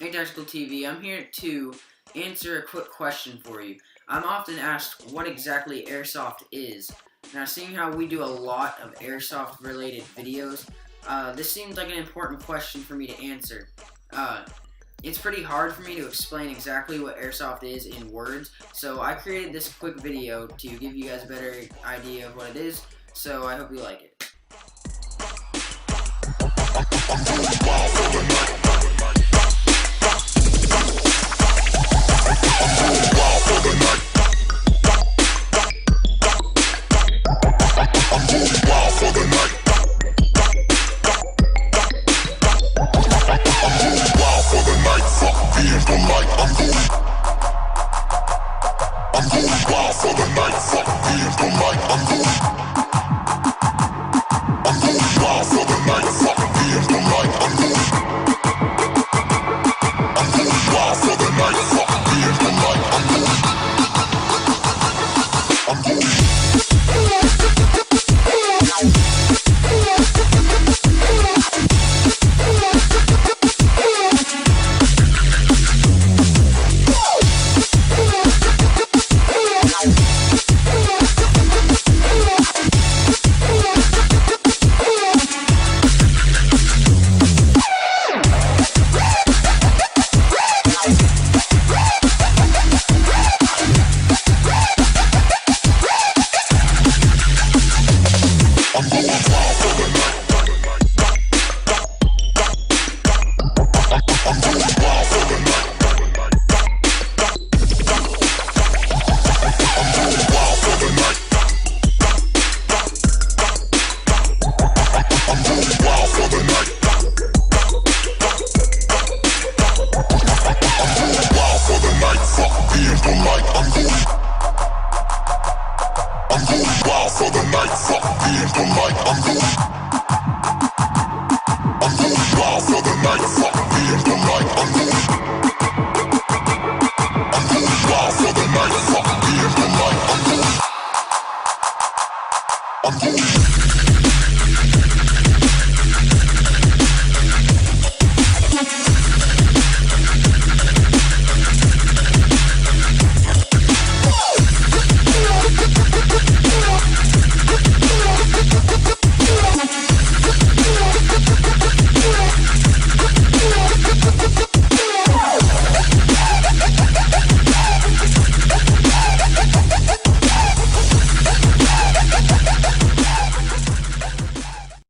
Hey Tactical TV, I'm here to answer a quick question for you. I'm often asked what exactly airsoft is. Now, seeing how we do a lot of airsoft related videos, this seems like an important question for me to answer. It's pretty hard for me to explain exactly what airsoft is in words, so I created this quick video to give you guys a better idea of what it is, so I hope you like it. I'm going